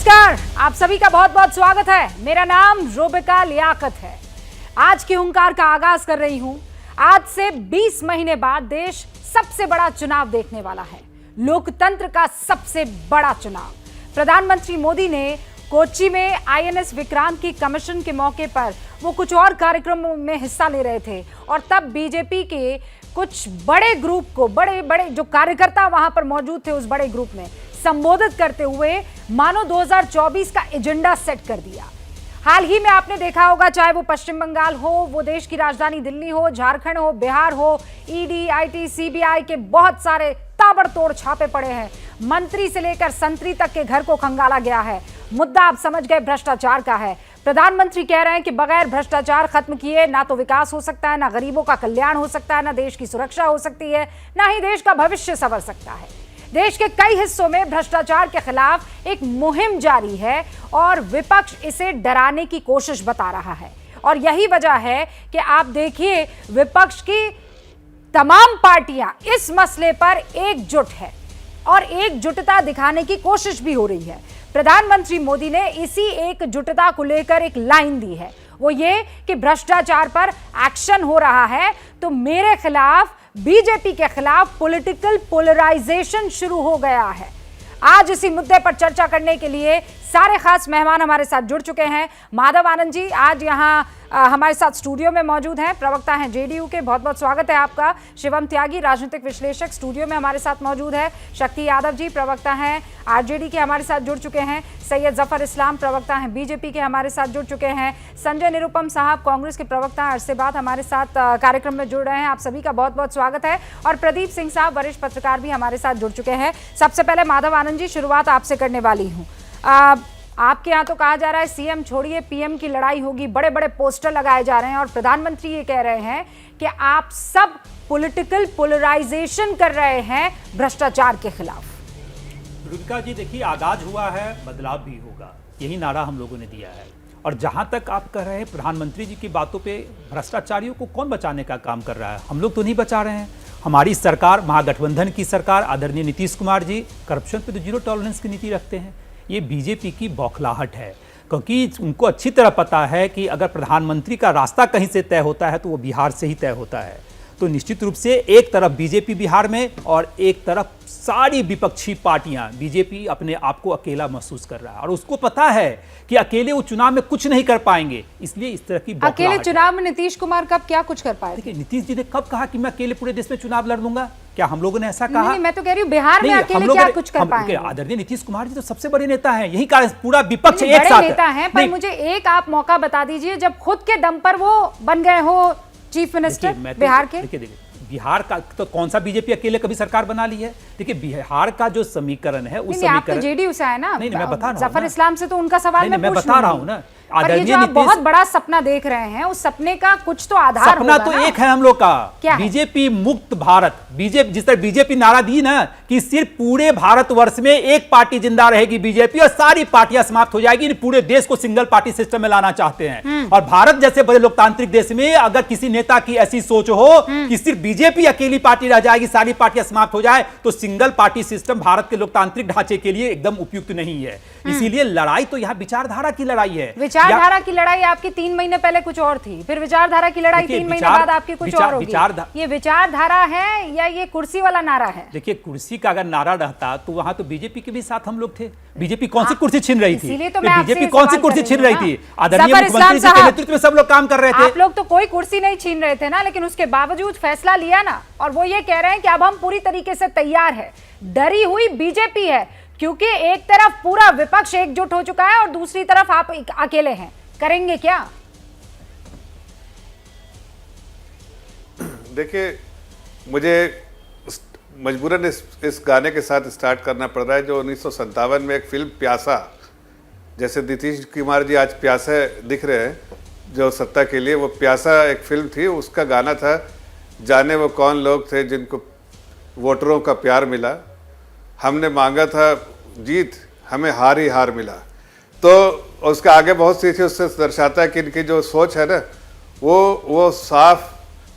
नमस्कार, आप सभी का बहुत बहुत स्वागत है। मेरा नाम रोबिका लियाकत है। आज की हुंकार का आगाज कर रही हूं। आज से 20 महीने बाद देश सबसे बड़ा चुनाव देखने वाला है, लोकतंत्र का सबसे बड़ा चुनाव। प्रधानमंत्री मोदी ने कोच्चि में आईएनएस विक्रांत की कमीशन के मौके पर वो कुछ और कार्यक्रमों में हिस्सा ले रहे थे और तब बीजेपी के कुछ बड़े ग्रुप को, बड़े बड़े जो कार्यकर्ता वहां पर मौजूद थे, उस बड़े ग्रुप में संबोधित करते हुए मानो 2024 का एजेंडा सेट कर दिया। हाल ही में आपने देखा होगा, चाहे वो पश्चिम बंगाल हो, वो देश की राजधानी दिल्ली हो, झारखंड हो, बिहार हो, ईडी, आईटी, सीबीआई के बहुत सारे ताबड़तोड़ छापे पड़े हैं। मंत्री से लेकर संतरी तक के घर को खंगाला गया है। मुद्दा आप समझ गए, भ्रष्टाचार का है। प्रधानमंत्री कह रहे हैं कि बगैर भ्रष्टाचार खत्म किए ना तो विकास हो सकता है, ना गरीबों का कल्याण हो सकता है, ना देश की सुरक्षा हो सकती है, ना ही देश का भविष्य संवर सकता है। देश के कई हिस्सों में भ्रष्टाचार के खिलाफ एक मुहिम जारी है और विपक्ष इसे डराने की कोशिश बता रहा है। और यही वजह है कि आप देखिए, विपक्ष की तमाम पार्टियां इस मसले पर एकजुट है और एकजुटता दिखाने की कोशिश भी हो रही है। प्रधानमंत्री मोदी ने इसी एकजुटता को लेकर एक लाइन दी है, वो ये कि भ्रष्टाचार पर एक्शन हो रहा है तो मेरे खिलाफ, बीजेपी के खिलाफ पॉलिटिकल पोलराइजेशन शुरू हो गया है। आज इसी मुद्दे पर चर्चा करने के लिए सारे खास मेहमान हमारे साथ जुड़ चुके हैं। माधव आनंद जी आज यहाँ हमारे साथ स्टूडियो में मौजूद हैं, प्रवक्ता हैं जेडीयू के, बहुत बहुत स्वागत है आपका। शिवम त्यागी राजनीतिक विश्लेषक स्टूडियो में हमारे साथ मौजूद है। शक्ति यादव जी प्रवक्ता हैं आरजेडी के, हमारे साथ जुड़ चुके हैं। सैयद जफर इस्लाम प्रवक्ता हैं बीजेपी के, हमारे साथ जुड़ चुके हैं। संजय निरुपम साहब कांग्रेस के प्रवक्ता हैं, अरसे बाद हमारे साथ कार्यक्रम में जुड़ रहे हैं। आप सभी का बहुत बहुत स्वागत है। और प्रदीप सिंह साहब वरिष्ठ पत्रकार भी हमारे साथ जुड़ चुके हैं। सबसे पहले माधव आनंद जी, शुरुआत आपसे करने वाली हूँ। आपके यहाँ तो कहा जा रहा है सीएम छोड़िए पीएम की लड़ाई होगी, बड़े बड़े पोस्टर लगाए जा रहे हैं और प्रधानमंत्री ये कह रहे हैं कि आप सब पॉलिटिकल पोलराइजेशन कर रहे हैं भ्रष्टाचार के खिलाफ। रुबिका जी देखिए, आगाज हुआ है, बदलाव भी होगा, यही नारा हम लोगों ने दिया है। और जहां तक आप कह रहे हैं प्रधानमंत्री जी की बातों पे, भ्रष्टाचारियों को कौन बचाने का काम कर रहा है? हम लोग तो नहीं बचा रहे हैं। हमारी सरकार, महागठबंधन की सरकार, आदरणीय नीतीश कुमार जी करप्शन पे तो जीरो टॉलरेंस की नीति रखते हैं। ये बीजेपी की बौखलाहट है, क्योंकि उनको अच्छी तरह पता है कि अगर प्रधानमंत्री का रास्ता कहीं से तय होता है तो वो बिहार से ही तय होता है। तो निश्चित रूप से एक तरफ बीजेपी बिहार में और एक तरफ सारी विपक्षी पार्टियां, बीजेपी अपने आप को अकेला महसूस कर रहा है और उसको पता है कि अकेले वो चुनाव में कुछ नहीं कर पाएंगे, इसलिए इस तरह की अकेले चुनाव में नीतीश कुमार कब क्या कुछ कर पाए? देखिए, नीतीश जी ने कब कहा कि मैं अकेले पूरे देश में चुनाव लड़ लूंगा? क्या हम लोगों ने ऐसा कहा? नहीं, मैं तो कह रही हूँ बिहार में अकेले क्या कुछ कर पाएंगे? आदरणीय नीतीश कुमार जी तो सबसे बड़े नेता हैं, यही कारण पूरा विपक्ष एक साथ नेता हैं। पर मुझे एक आप मौका बता दीजिए जब खुद के दम पर वो बन गए हो चीफ मिनिस्टर बिहार के। देखिए बिहार का तो कौन सा बीजेपी अकेले कभी सरकार बना ली है? देखिए बिहार का जो समीकरण है उस समीकरण, आप तो जेडीयू से है ना? नहीं, मैं बता रहा हूं, जफर इस्लाम से तो उनका सवाल मैं बता रहा हूं ना। आदरणीय नीतीश, बहुत बड़ा सपना देख रहे हैं, उस सपने का कुछ तो आधार सपना तो एक है हम लोग का, बीजेपी मुक्त भारत। बीजेपी जिस तरह बीजेपी नारा दी ना कि सिर्फ पूरे भारतवर्ष में एक पार्टी जिंदा रहेगी बीजेपी और सारी पार्टियां समाप्त हो जाएगी, पूरे देश को सिंगल पार्टी सिस्टम में लाना चाहते हैं। और भारत जैसे बड़े लोकतांत्रिक देश में अगर किसी नेता की ऐसी सोच हो कि सिर्फ बीजेपी अकेली पार्टी रह जाएगी, सारी पार्टियां समाप्त हो जाए, तो सिंगल पार्टी सिस्टम भारत के लोकतांत्रिक ढांचे के लिए एकदम उपयुक्त नहीं है। इसीलिए लड़ाई तो यहाँ विचारधारा की लड़ाई है। विचारधारा की लड़ाई आपकी 3 महीने पहले कुछ और थी, फिर विचारधारा की लड़ाई 3 महीने बाद आपकी कुछ और होगी। ये विचारधारा है या ये कुर्सी वाला नारा है? देखिए, कुर्सी का अगर नारा रहता तो वहां तो बीजेपी के भी साथ हम लोग थे। बीजेपी कौन सी कुर्सी छीन रही थी? बीजेपी कौन सी कुर्सी छीन रही थी? आदरणीय मुख्यमंत्री जी के नेतृत्व में सब लोग काम कर रहे थे। आप लोग तो कोई कुर्सी नहीं छीन रहे थे ना, लेकिन उसके बावजूद फैसला लिया ना, और वो ये कह रहे हैं कि अब हम पूरी तरीके से तैयार है। डरी हुई बीजेपी है, क्योंकि एक तरफ पूरा विपक्ष एकजुट हो चुका है और दूसरी तरफ आप अकेले हैं। करेंगे क्या? देखिए, मुझे मजबूरन इस गाने के साथ स्टार्ट करना पड़ रहा है जो 1957 में एक फिल्म प्यासा, जैसे नीतीश कुमार जी आज प्यासे दिख रहे हैं जो सत्ता के लिए, वो प्यासा एक फिल्म थी, उसका गाना था, जाने वो कौन लोग थे जिनको वोटरों का प्यार मिला, हमने मांगा था जीत, हमें हार ही हार मिला। तो उसका आगे बहुत सी थी, उससे दर्शाता है कि इनकी जो सोच है ना, वो साफ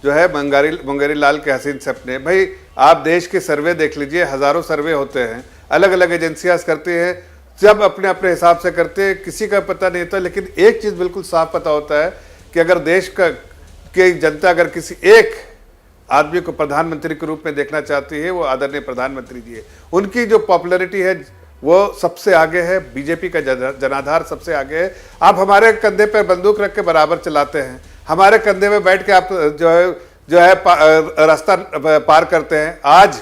जो है मुंगेरी लाल के हसीन सपने। भाई आप देश के सर्वे देख लीजिए, हज़ारों सर्वे होते हैं, अलग अलग एजेंसियां करती हैं, सब अपने अपने हिसाब से करते हैं, किसी का पता नहीं होता। लेकिन एक चीज बिल्कुल साफ पता होता है कि अगर देश की जनता अगर किसी एक आदमी को प्रधानमंत्री के रूप में देखना चाहती है, वो आदरणीय प्रधानमंत्री जी है। उनकी जो पॉपुलैरिटी है वो सबसे आगे है, बीजेपी का जनाधार सबसे आगे है। आप हमारे कंधे पर बंदूक रख के बराबर चलाते हैं, हमारे कंधे में बैठ के आप जो है रास्ता पार करते हैं। आज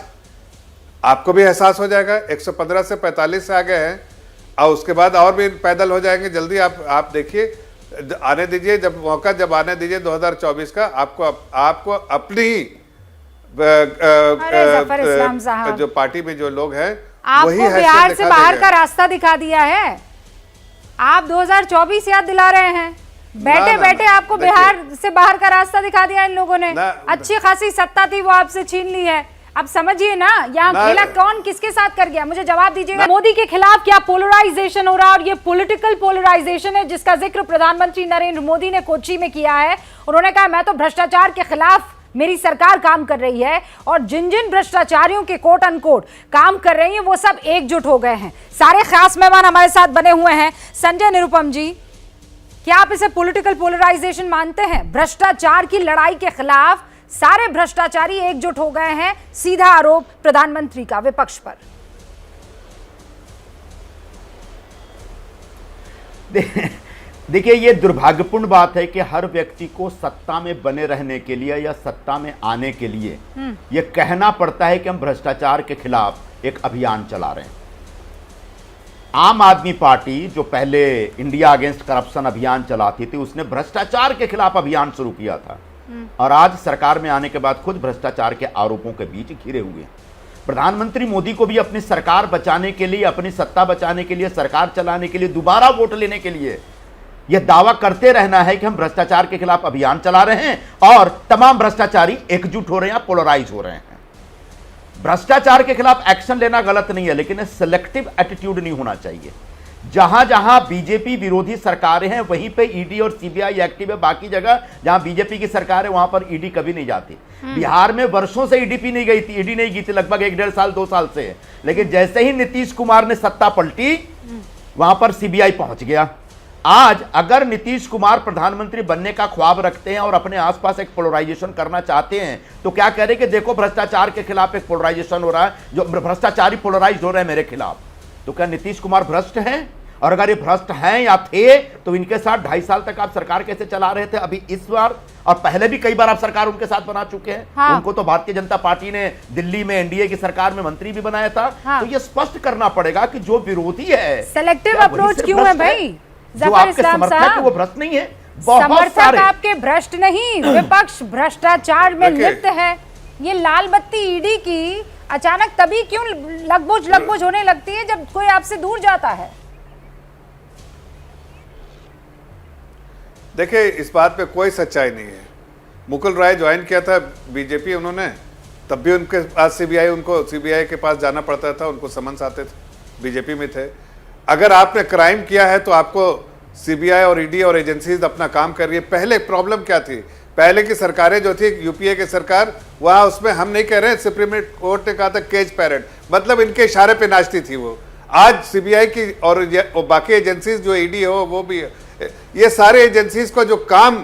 आपको भी एहसास हो जाएगा 115 से 45 से आगे हैं, और उसके बाद और भी पैदल हो जाएंगे जल्दी। आप देखिए, आने दीजिए, जब आने दीजिए 2024 का। आपको अपनी जफर इस्लाम साहब, जो पार्टी में जो लोग हैं आपको बिहार से बाहर का रास्ता दिखा दिया है। आप 2024 याद दिला रहे हैं, बैठे बैठे आपको बिहार से बाहर का रास्ता दिखा दिया इन लोगों ने। अच्छी खासी सत्ता थी वो आपसे छीन ली है। अब समझिए ना, यहाँ खेला कौन किसके साथ कर गया, मुझे जवाब दीजिएगा। मोदी के खिलाफ क्या पोलराइजेशन हो रहा है, और ये पॉलिटिकल पोलराइजेशन है जिसका जिक्र प्रधानमंत्री नरेंद्र मोदी ने कोच्चि में किया है। उन्होंने कहा मैं तो भ्रष्टाचार के खिलाफ मेरी सरकार काम कर रही है, और जिन जिन भ्रष्टाचारियों के कोट अनकोट काम कर रही है वो सब एकजुट हो गए हैं। सारे खास मेहमान हमारे साथ बने हुए हैं। संजय निरुपम जी, क्या आप इसे पॉलिटिकल पोलराइजेशन मानते हैं? भ्रष्टाचार की लड़ाई के खिलाफ सारे भ्रष्टाचारी एकजुट हो गए हैं, सीधा आरोप प्रधानमंत्री का विपक्ष पर। देखिए, ये दुर्भाग्यपूर्ण बात है कि हर व्यक्ति को सत्ता में बने रहने के लिए या सत्ता में आने के लिए ये कहना पड़ता है कि हम भ्रष्टाचार के खिलाफ एक अभियान चला रहे हैं। आम आदमी पार्टी जो पहले इंडिया अगेंस्ट करप्शन अभियान चलाती थी, उसने भ्रष्टाचार के खिलाफ अभियान शुरू किया था, और आज सरकार में आने के बाद खुद भ्रष्टाचार के आरोपों के बीच घिरे हुए हैं। प्रधानमंत्री मोदी को भी अपनी सरकार बचाने के लिए, अपनी सत्ता बचाने के लिए, सरकार चलाने के लिए, दोबारा वोट लेने के लिए यह दावा करते रहना है कि हम भ्रष्टाचार के खिलाफ अभियान चला रहे हैं और तमाम भ्रष्टाचारी एकजुट हो रहे हैं, पोलराइज हो रहे हैं। भ्रष्टाचार के खिलाफ एक्शन लेना गलत नहीं है, लेकिन सेलेक्टिव एटीट्यूड नहीं होना चाहिए। जहां जहां बीजेपी विरोधी सरकारें हैं वहीं पे ईडी और सीबीआई एक्टिव है। बाकी जगह जहां बीजेपी की सरकार है वहां पर ईडी कभी नहीं जाती। बिहार में वर्षों से ईडी नहीं गई थी, लगभग 1-1.5 साल 2 साल से। लेकिन जैसे ही नीतीश कुमार ने सत्ता पलटी, वहां पर सीबीआई पहुंच गया। आज अगर नीतीश कुमार प्रधानमंत्री बनने का ख्वाब रखते हैं और अपने आसपास एक पोलराइजेशन करना चाहते हैं, तो क्या कह रहे कि देखो भ्रष्टाचार के खिलाफ एक पोलराइजेशन हो रहा है, जो भ्रष्टाचारी पोलराइज हो रहे हैं मेरे खिलाफ। तो क्या नीतीश कुमार भ्रष्ट हैं? और अगर ये भ्रष्ट हैं या थे तो इनके साथ 2.5 साल तक आप सरकार कैसे चला रहे थे? अभी इस बार और पहले भी कई बार आप सरकार उनके साथ बना चुके हैं। हाँ। उनको तो भारतीय जनता पार्टी ने दिल्ली में एनडीए की सरकार में मंत्री भी बनाया था। हाँ। तो ये स्पष्ट करना पड़ेगा कि जो विरोधी है, सेलेक्टिव अप्रोच क्यों है भाई? जो आपके समर्थक है वो भ्रष्ट नहीं है, समर्थक आपके भ्रष्ट नहीं, विपक्ष भ्रष्टाचार में लिप्त है। ये लाल बत्ती ईडी की अचानक तभी क्यों लगबुझ होने लगती है जब कोई आपसे दूर जाता है? देखिए, इस बात पे कोई सच्चाई नहीं है। मुकुल राय ज्वाइन किया था बीजेपी उन्होंने, तब भी उनके पास सीबीआई के पास जाना पड़ता था, उनको समन्स आते थे, बीजेपी में थे। अगर आपने क्राइम किया है तो आपको सीबीआई और ईडी और एजेंसीज अपना काम कर रही है। पहले प्रॉब्लम क्या थी? पहले की सरकारें जो थी, यूपीए की सरकार, वहां उसमें हम नहीं कह रहे हैं, सुप्रीम कोर्ट ने कहा था केज पैरेड, मतलब इनके इशारे पे नाचती थी वो। आज सीबीआई की और बाकी एजेंसीज जो ईडी हो वो भी, ये सारे एजेंसीज को जो काम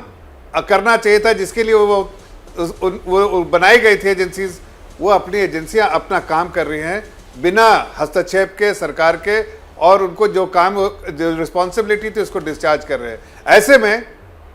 करना चाहिए था, जिसके लिए वो बनाई गई थी एजेंसीज, वो अपनी एजेंसियां अपना काम कर रही हैं बिना हस्तक्षेप के सरकार के, और उनको जो काम जो रिस्पॉन्सिबिलिटी थी उसको डिस्चार्ज कर रहे हैं। ऐसे में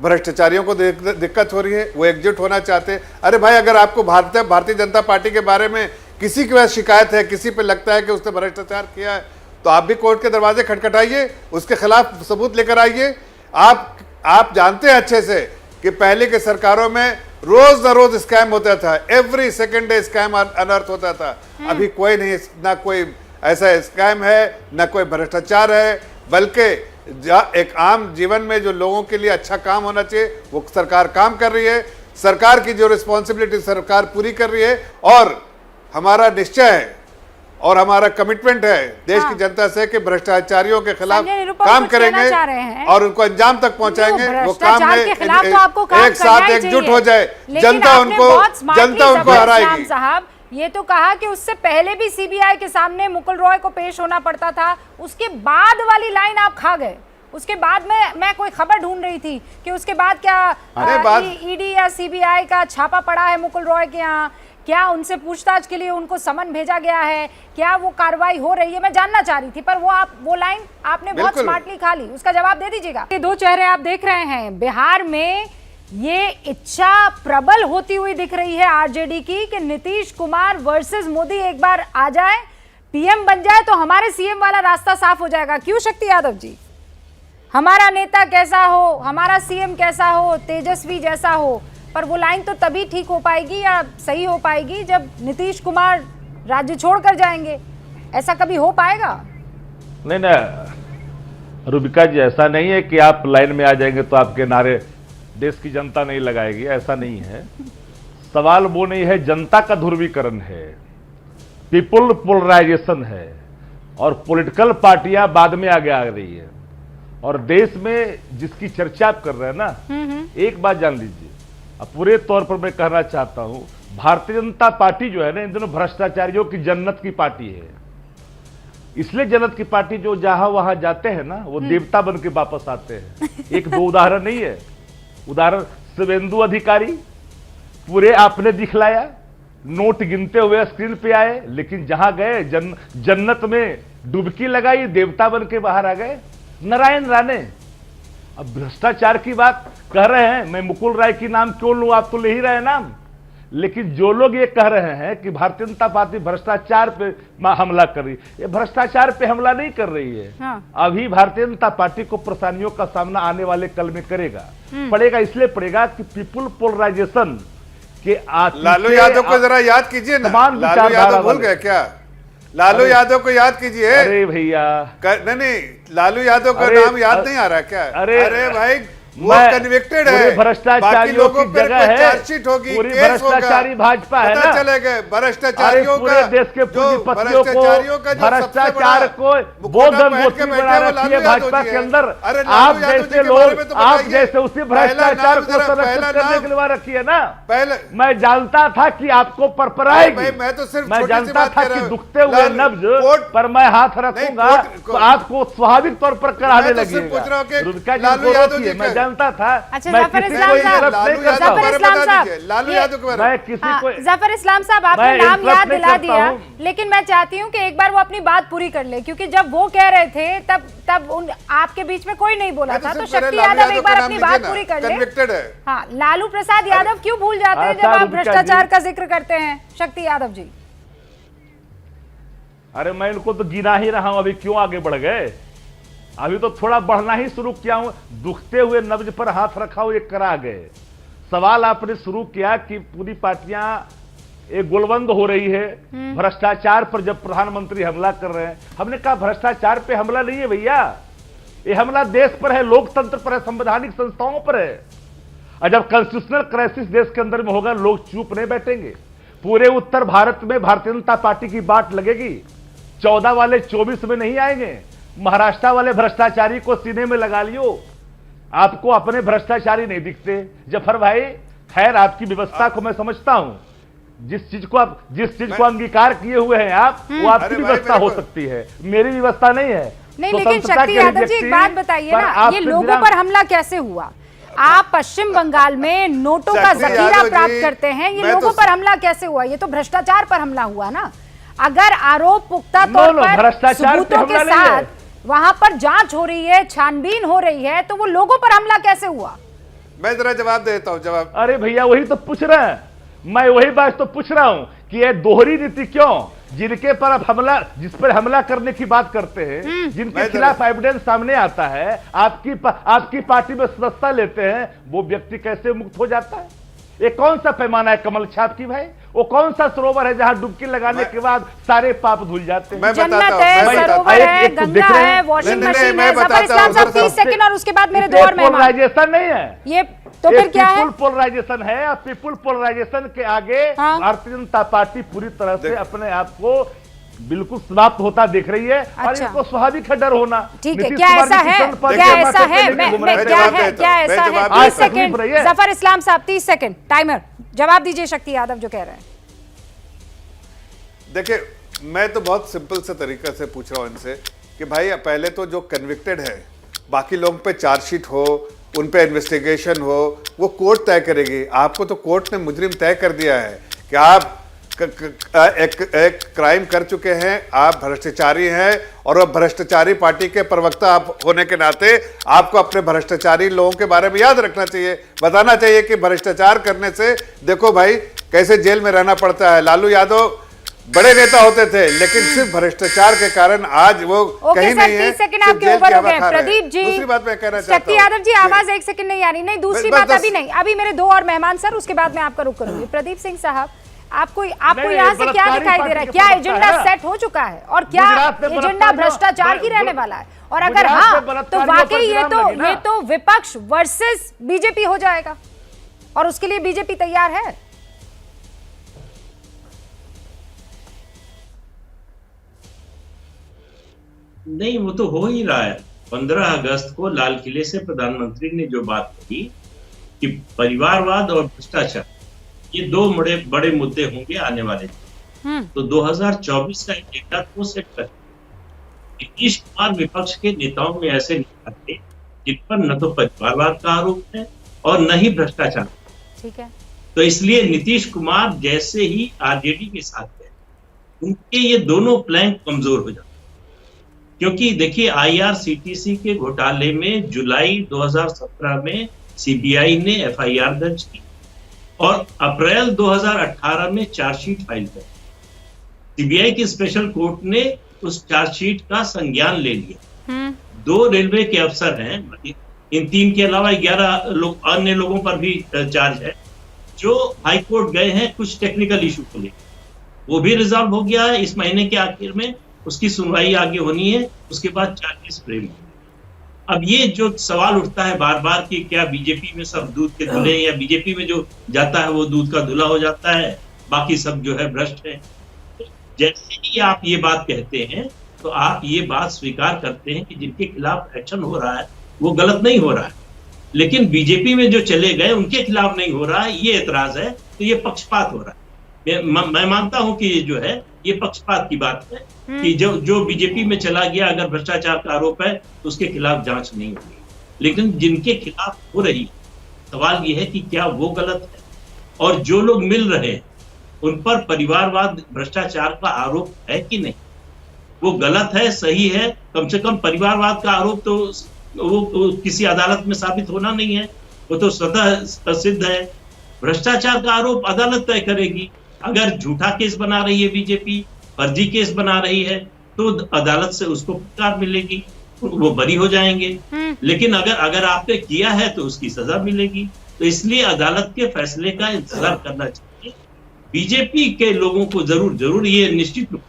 भ्रष्टाचारियों को दिक्कत हो रही है, वो एकजुट होना चाहते हैं। अरे भाई, अगर आपको भारतीय जनता पार्टी के बारे में किसी की शिकायत है, किसी पे लगता है कि उसने भ्रष्टाचार किया है, तो आप भी कोर्ट के दरवाजे खटखटाइए, उसके खिलाफ सबूत लेकर आइए। आप जानते हैं अच्छे से कि पहले के सरकारों में रोज न रोज स्कैम होता था, एवरी सेकेंड डे स्कैम अनर्थ होता था। अभी कोई नहीं, ना कोई ऐसा स्कैम है, ना कोई भ्रष्टाचार है, बल्कि एक आम जीवन में जो लोगों के लिए अच्छा काम होना चाहिए वो सरकार काम कर रही है। सरकार की जो रिस्पॉन्सिबिलिटी सरकार पूरी कर रही है, और हमारा निश्चय है और हमारा कमिटमेंट है देश की जनता से कि भ्रष्टाचारियों के खिलाफ काम करेंगे और उनको अंजाम तक पहुंचाएंगे। वो काम में एक साथ एकजुट हो जाए, जनता उनको हराएगी। ये तो कहा कि उससे पहले भी सीबीआई के सामने मुकुल रॉय को पेश होना पड़ता था, उसके बाद वाली लाइन आप खा गए। उसके बाद में मैं कोई खबर ढूंढ रही थी कि उसके बाद क्या ईडी या सीबीआई का छापा पड़ा है मुकुल रॉय के यहाँ, क्या उनसे पूछताछ के लिए उनको समन भेजा गया है, क्या वो कार्रवाई हो रही है, मैं जानना चाह रही थी। पर वो लाइन आपने बहुत स्मार्टली खा ली, उसका जवाब दे दीजिएगा। ये दो चेहरे आप देख रहे हैं, बिहार में ये इच्छा प्रबल होती हुई दिख रही है आरजेडी की कि नीतीश कुमार वर्सेस मोदी एक बार आ जाए, पीएम बन जाए तो हमारे सीएम वाला रास्ता साफ हो जाएगा। क्यों शक्ति यादव जी? हमारा नेता कैसा हो, हमारा सीएम कैसा हो, तेजस्वी जैसा हो, पर वो लाइन तो तभी ठीक हो पाएगी या सही हो पाएगी जब नीतीश कुमार राज्य छोड़कर जाएंगे। ऐसा कभी हो पाएगा? नहीं ना रूबिका जी, ऐसा नहीं है कि आप लाइन में आ जाएंगे तो आपके नारे देश की जनता नहीं लगाएगी, ऐसा नहीं है। सवाल वो नहीं है, जनता का ध्रुवीकरण है, पीपुल पोलराइजेशन है, और पॉलिटिकल पार्टियां बाद में आगे आ रही है। और देश में जिसकी चर्चा आप कर रहे हैं ना, एक बात जान लीजिए, अब पूरे तौर पर मैं कहना चाहता हूं, भारतीय जनता पार्टी जो है ना, इन दिनों भ्रष्टाचारियों की जन्नत की पार्टी है। इसलिए जन्नत की पार्टी जो जहां वहां जाते हैं ना, वो देवता बन के वापस आते हैं। एक दो उदाहरण नहीं है, उदाहरण शुभेंदु अधिकारी, पूरे आपने दिखलाया, नोट गिनते हुए स्क्रीन पे आए, लेकिन जहां गए जन्नत में डुबकी लगाई, देवता बन के बाहर आ गए। नारायण राणे, अब भ्रष्टाचार की बात कह रहे हैं, मैं मुकुल राय की नाम क्यों लूं, आप तो ले ही रहे नाम। लेकिन जो लोग ये कह रहे हैं कि भारतीय जनता पार्टी भ्रष्टाचार पे हमला कर रही है, ये भ्रष्टाचार पे हमला नहीं कर रही है। हाँ। अभी भारतीय जनता पार्टी को परेशानियों का सामना आने वाले कल में पड़ेगा, इसलिए पड़ेगा कि पीपुल पोलराइजेशन के लालू यादव को जरा याद कीजिए ना, लालू यादव भूल गए क्या? लालू यादव को याद कीजिए। अरे भैया, नहीं, लालू यादव का नाम याद नहीं आ रहा क्या? अरे भाई, वो कन्विक्टेड है, भ्रष्टाचारियों की जगह है, चार्जशीट होगी, पूरी भ्रष्टाचारी भाजपा है ना, चले गए भ्रष्टाचारियों का, पूरे देश के पूंजीपतियों को भ्रष्टाचार को वो गंगोत्री बना रखी है भाजपा के अंदर। आप जैसे लोग, आप जैसे उसी भ्रष्टाचार को संरक्षित करने के लिए रखी है ना। पहले मैं जानता था कि आपको परपराएगी, मैं तो सिर्फ मैं जानता था कि दुखते हुए नब्ज पर मैं हाथ रखूंगा तो आपको स्वाभाविक तौर पर कराने लगेगा। लालू यादव जी मैं जानता था। अच्छा, जफर इस्लाम साहब, मैं किसी को, जफर इस्लाम साहब, आपने नाम याद दिला दिया, लेकिन मैं चाहती हूं कि एक बार वो अपनी बात पूरी कर ले, क्योंकि जब वो कह रहे थे तब आपके बीच में कोई नहीं बोला था। तो शक्ति यादव एक बार अपनी बात पूरी कर ले। हाँ, लालू प्रसाद यादव क्यों भूल जाते हैं जब आप भ्रष्टाचार का जिक्र करते हैं? शक्ति यादव जी, अरे मैं इनको तो गिना ही रहा हूं, अभी क्यों आगे बढ़ गए? अभी तो थोड़ा बढ़ना ही शुरू किया हूं, दुखते हुए नब्ज पर हाथ रखा हुआ, ये करा गए। सवाल आपने शुरू किया कि पूरी पार्टियां एक गोलबंद हो रही है भ्रष्टाचार पर जब प्रधानमंत्री हमला कर रहे हैं। हमने कहा भ्रष्टाचार पे हमला नहीं है भैया, ये हमला देश पर है, लोकतंत्र पर है, संवैधानिक संस्थाओं पर है। और जब कॉन्स्टिट्यूशनल क्राइसिस देश के अंदर में होगा, लोग चुप नहीं बैठेंगे। पूरे उत्तर भारत में भारतीय जनता पार्टी की बाट लगेगी, 14 वाले 24 में नहीं आएंगे। महाराष्ट्र वाले भ्रष्टाचारी को सीने में लगा लियो, आपको अपने भ्रष्टाचारी नहीं दिखते। जफर भाई, खैर आपकी व्यवस्था को मैं समझता हूं, जिस चीज को अंगीकार किए हुए हैं आप, वो आपकी व्यवस्था हो सकती है, मेरी व्यवस्था नहीं है। नहीं, लेकिन शक्ति यादव जी एक बात बताइए ना, ये लोगों पर हमला कैसे हुआ? आप पश्चिम बंगाल में नोटों का जखीरा प्राप्त करते हैं, ये लोगों पर हमला कैसे हुआ? ये तो भ्रष्टाचार पर हमला हुआ ना। अगर आरोप पुख्ता तौर पर सबूतों के साथ वहां पर जांच हो रही है, छानबीन हो रही है, तो वो लोगों पर हमला कैसे हुआ? मैं जरा जवाब देता हूं। जवाब, अरे भैया वही तो पूछ रहे हैं, मैं वही बात तो पूछ रहा हूं कि ये दोहरी नीति क्यों? जिनके पर आप हमला, जिस पर हमला करने की बात करते हैं, जिनके खिलाफ एविडेंस सामने आता है, आपकी पार्टी में सदस्यता लेते हैं, वो व्यक्ति कैसे मुक्त हो जाता है? ये कौन सा पैमाना है कमल छाप की भाई? वो कौन सा सरोवर है जहां डुबकी लगाने के बाद सारे पाप धुल जाते हैं? जन्नत है, सरोवर है, गंगा है, वॉशिंग मशीन है। जफर इस्लाम साहब 30 सेकंड और उसके बाद मेरे दो और मेहमान। पोलराइजेशन नहीं है ये, तो फिर क्या है? पीपुल पोलराइजेशन है, और पीपुल पोलराइजेशन के आगे भारतीय जनता पार्टी पूरी तरह से अपने आप को बिल्कुल समाप्त होता दिख रही है। अच्छा। और इनको स्वाभाविक है, डर होना। ठीक है, क्या ऐसा है? क्या ऐसा है? क्या ऐसा है? 30 सेकंड, जफर इस्लाम साहब 30 सेकंड टाइमर, जवाब दीजिए शक्ति यादव जो कह रहे हैं। देखिए, मैं तो बहुत सिंपल से तरीके से पूछ रहा हूँ इनसे कि भाई पहले तो जो कन्विक्टेड है, बाकी लोगों पे चार्जशीट हो, उन पे इन्वेस्टिगेशन हो, वो कोर्ट तय करेगी। आपको तो कोर्ट ने मुजरिम तय कर दिया है कि आप एक क्राइम कर चुके हैं, आप भ्रष्टाचारी हैं, और अब भ्रष्टाचारी पार्टी के प्रवक्ता आप होने के नाते आपको अपने भ्रष्टाचारी लोगों के बारे में याद रखना चाहिए, बताना चाहिए कि भ्रष्टाचार करने से देखो भाई कैसे जेल में रहना पड़ता है। लालू यादव बड़े नेता होते थे, लेकिन सिर्फ भ्रष्टाचार के कारण आज वो कहीं नहीं है। 30 सेकंड आपके ऊपर हो गए प्रदीप जी। दूसरी बात मैं कहना चाहता शक्ति हूं, यादव जी, आवाज एक सेकंड नहीं आ रही। नहीं, दूसरी बात अभी नहीं, अभी मेरे 2 और मेहमान सर, उसके बाद मैं आपका रुख करूंगी। प्रदीप सिंह साहब, आपको यहाँ से क्या दिखाई दे रहा है? क्या एजेंडा सेट हो चुका है और क्या एजेंडा भ्रष्टाचार ही रहने वाला है? और अगर हाँ, तो वाकई ये तो विपक्ष वर्सेस बीजेपी हो जाएगा, और उसके लिए बीजेपी तैयार है। नहीं, वो तो हो ही रहा है। 15 अगस्त को लाल किले से प्रधानमंत्री ने जो बात कही कि परिवारवाद और भ्रष्टाचार ये 2 बड़े मुद्दे होंगे आने वाले दिन, तो 2024 का एजेंडा को सेट कर। नीतीश कुमार विपक्ष के नेताओं में ऐसे नहीं आते जिन पर न तो परिवारवाद का आरोप है और न ही भ्रष्टाचार। ठीक है, तो इसलिए नीतीश कुमार जैसे ही आरजेडी के साथ है, उनके ये दोनों प्लैंक कमजोर हो जाते, क्योंकि देखिए IRCTC के घोटाले में जुलाई 2017 में सीबीआई ने FIR दर्ज की और अप्रैल 2018 में चार्जशीट फाइल कर। सीबीआई की स्पेशल कोर्ट ने उस चार्जशीट का संज्ञान ले लिया। 2 रेलवे के अफसर हैं, इन 3 के अलावा 11 लोग अन्य लोगों पर भी चार्ज है, जो हाई कोर्ट गए हैं कुछ टेक्निकल इशू को लेकर। वो भी रिजॉल्व हो गया है, इस महीने के आखिर में उसकी सुनवाई आगे होनी है, उसके बाद चार्जेस फ्रेम। अब ये जो सवाल उठता है बार बार कि क्या बीजेपी में सब दूध के धुले, या बीजेपी में जो जाता है वो दूध का धुला हो जाता है, बाकी सब जो है भ्रष्ट है। जैसे ही आप ये बात कहते हैं तो आप ये बात स्वीकार करते हैं कि जिनके खिलाफ एक्शन हो रहा है वो गलत नहीं हो रहा है, लेकिन बीजेपी में जो चले गए उनके खिलाफ नहीं हो रहा है, ये एतराज है, तो ये पक्षपात हो रहा है। मैं मानता हूं कि ये जो है ये पक्षपात की बात है कि जो बीजेपी में चला गया, अगर भ्रष्टाचार का आरोप है तो उसके खिलाफ जांच नहीं होगी, लेकिन जिनके खिलाफ हो रही सवाल ये है कि क्या वो गलत है, और जो लोग मिल रहे हैं उन पर परिवारवाद भ्रष्टाचार का आरोप है कि नहीं, वो गलत है सही है। कम से कम परिवारवाद का आरोप तो वो किसी अदालत में साबित होना नहीं है, वो तो स्वतः सिद्ध है। भ्रष्टाचार का आरोप अदालत तय करेगी। अगर झूठा केस बना रही है बीजेपी, फर्जी केस बना रही है, तो अदालत से उसको फटकार मिलेगी, वो बरी हो जाएंगे। लेकिन अगर आपने किया है तो उसकी सजा मिलेगी। तो इसलिए अदालत के फैसले का इंतजार करना चाहिए। बीजेपी के लोगों को जरूर ये निश्चित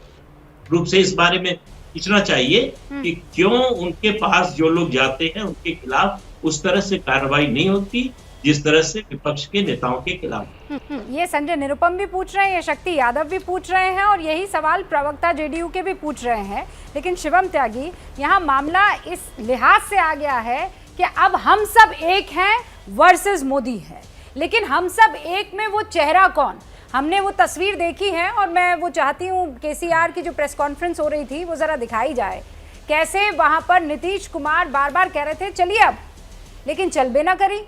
रूप से इस बारे में पूछना चाहिए कि क्यों उनके पास जो लोग जाते हैं उनके खिलाफ उस तरह से कार्रवाई नहीं होती जिस तरह से विपक्ष के नेताओं के खिलाफ। ये संजय निरुपम भी पूछ रहे हैं, शक्ति यादव भी पूछ रहे हैं, और यही सवाल प्रवक्ता जेडीयू के भी पूछ रहे हैं। लेकिन शिवम त्यागी, यहाँ मामला इस लिहाज से आ गया है कि अब हम सब एक हैं वर्सेस मोदी है, लेकिन हम सब एक में वो चेहरा कौन? हमने वो तस्वीर देखी है, और मैं वो चाहती हूँ केसीआर की जो प्रेस कॉन्फ्रेंस हो रही थी वो जरा दिखाई जाए, कैसे वहां पर नीतीश कुमार बार बार कह रहे थे चलिए अब, लेकिन चल बे ना करी।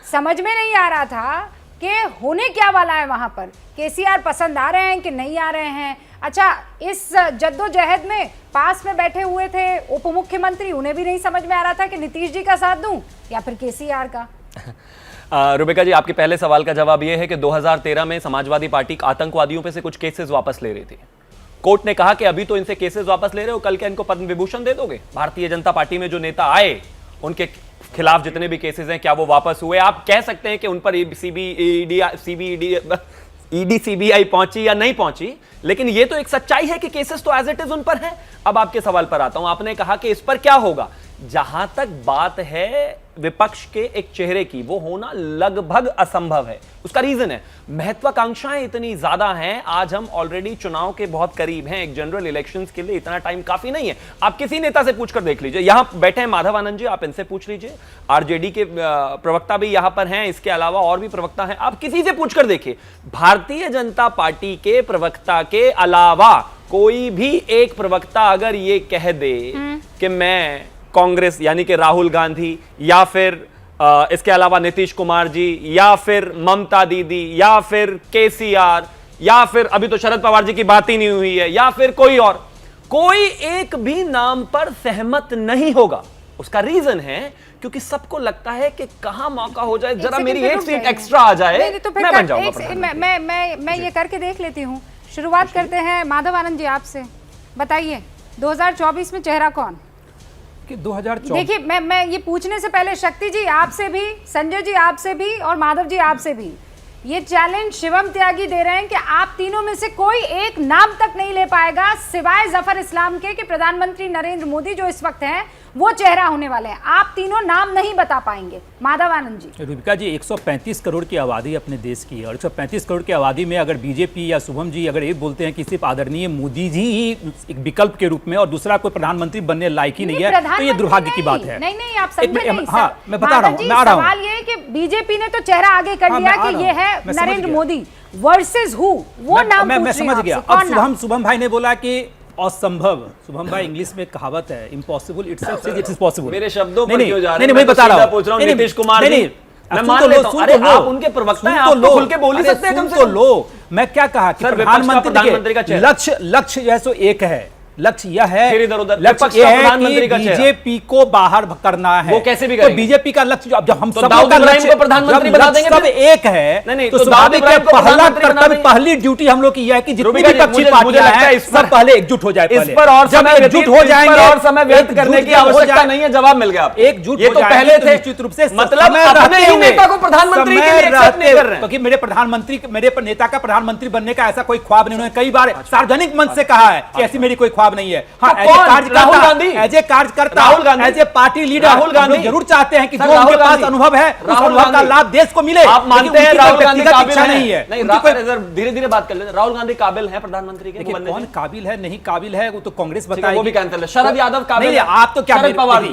समझ में नहीं आ रहा था कि होने क्या वाला है वहां पर। केसीआर पसंद आ रहे हैं कि नहीं आ रहे हैं? अच्छा, इस जद्दोजहद में पास में बैठे हुए थे उप मुख्यमंत्री, उन्हें भी नहीं समझ में आ रहा था कि नीतीश जी का साथ दूं या फिर केसीआर का। रुबिका जी, आपके पहले सवाल का जवाब यह है कि 2013 में समाजवादी पार्टी आतंकवादियों पे से कुछ केसेस वापस ले रही थी। कोर्ट ने कहा कि अभी तो इनसे केसेस वापस ले रहे हो, कल क्या इनको पद्म विभूषण दे दोगे? भारतीय जनता पार्टी में जो नेता आए उनके खिलाफ जितने भी केसेस हैं क्या वो वापस हुए? आप कह सकते हैं कि उन पर ईडी सीबीआई पहुंची या नहीं पहुंची, लेकिन ये तो एक सच्चाई है कि केसेस तो एज इट इज उन पर हैं। अब आपके सवाल पर आता हूं, आपने कहा कि इस पर क्या होगा, जहां तक बात है विपक्ष के एक चेहरे की, वो होना लगभग असंभव है। उसका रीजन है महत्वाकांक्षाएं इतनी ज्यादा हैं। आज हम ऑलरेडी चुनाव के बहुत करीब हैं। एक जनरल इलेक्शंस के लिए इतना टाइम काफी नहीं है। आप किसी नेता से पूछकर देख लीजिए, यहां बैठे हैं माधव आनंद जी, आप इनसे पूछ लीजिए। आरजेडी के प्रवक्ता भी यहां पर हैं, इसके अलावा और भी प्रवक्ता हैं, आप किसी से पूछकर देखिए। भारतीय जनता पार्टी के प्रवक्ता के अलावा कोई भी एक प्रवक्ता अगर ये कह दे कि मैं कांग्रेस यानी कि राहुल गांधी या फिर इसके अलावा नीतीश कुमार जी या फिर ममता दीदी या फिर केसीआर या फिर अभी तो शरद पवार जी की बात ही नहीं हुई है, या फिर कोई एक भी नाम पर सहमत नहीं होगा। उसका रीजन है क्योंकि सबको लगता है कि कहां मौका हो जाए, जरा मेरी एक सीट एक्स्ट्रा आ जाए, तो मैं बन जाऊंगा। मैं ये करके देख लेती हूँ। शुरुआत करते हैं माधव आनंद जी आपसे, बताइए 2024 में चेहरा कौन? कि 2024 देखिए मैं ये पूछने से पहले शक्ति जी आपसे भी, संजय जी आपसे भी और माधव जी आपसे भी ये चैलेंज शिवम त्यागी दे रहे हैं कि आप तीनों में से कोई एक नाम तक नहीं ले पाएगा सिवाय जफर इस्लाम के कि प्रधानमंत्री नरेंद्र मोदी जो इस वक्त हैं वो चेहरा होने वाले हैं। आप तीनों नाम नहीं बता पाएंगे। माधव आनंद जी। रूबिका जी 135 करोड़ की आबादी अपने देश की है और 135 करोड़ की आबादी में अगर बीजेपी या शुभम जी अगर ये बोलते हैं कि सिर्फ आदरणीय मोदी जी ही एक विकल्प के रूप में और दूसरा कोई प्रधानमंत्री बनने लायक ही नहीं है, तो ये दुर्भाग्य की बात है। नहीं आप समझे नहीं। हाँ मैं बता रहा हूँ, मैं आ रहा हूँ। सवाल ये है कि बीजेपी ने तो चेहरा आगे कर दिया कि ये है नरेंद्र मोदी वर्सेस हु, वो नाम मैं समझ गया। अब शुभम भाई ने बोला कि असंभव, शुभम भाई इंग्लिश में कहावत है impossible itself says it is possible. मेरे शब्दों पर क्यों जा रहे हैं? नहीं मैं बता रहा हूं, पूछ रहा हूं नीतीश कुमार जी, मैं मान लेता हूं। अरे आप उनके प्रवक्ता हैं, आप तो खुल के बोल ही सकते हैं। कम से कम मैं क्या कहा कि प्रधानमंत्री का लक्ष्य जो है सो एक है, लक्ष्य यह है, लक्ष्य यह है कि बीजेपी को बाहर करना है। वो कैसे भी तो बीजेपी का लक्ष्य जब हम सब दाऊद इब्राहिम को प्रधानमंत्री बना देंगे, सब एक है, तो दाऊद इब्राहिम को पहला कर्तव्य, पहली ड्यूटी हम लोग की यह है कि जितनी विपक्षी पार्टियां हैं सब पहले एकजुट हो जाए। इस पर और जब एकजुट हो जाएंगे और समय व्यर्थ करने की आवश्यकता नहीं है। जवाब मिल गया। एकजुट ये तो पहले थे, निश्चित रूप से मतलब अपने ही नेता को प्रधानमंत्री के लिए एक्सेप्ट नहीं कर रहे हैं। क्योंकि मेरे नेता का प्रधानमंत्री बनने का ऐसा कोई ख्वाब नहीं, उन्होंने कई बार सार्वजनिक मंच से कहा है कि ऐसी मेरी कोई ख्वाब नहीं है। हाँ राहुल गांधी एज ए कार्यकर्ता, Rahul Gandhi as a party leader Rahul Gandhi जरूर चाहते हैं कि जो उनके पास अनुभव है उस अनुभव का लाभ देश को मिले। आप मानते हैं राहुल गांधी काबिल नहीं है? धीरे धीरे बात कर लेते हैं। राहुल गांधी काबिल है प्रधानमंत्री के? कौन काबिल है नहीं काबिल है वो तो कांग्रेस बताएगी। वो भी कैंसिल है। शरद यादव काबिल है? आप तो क्या,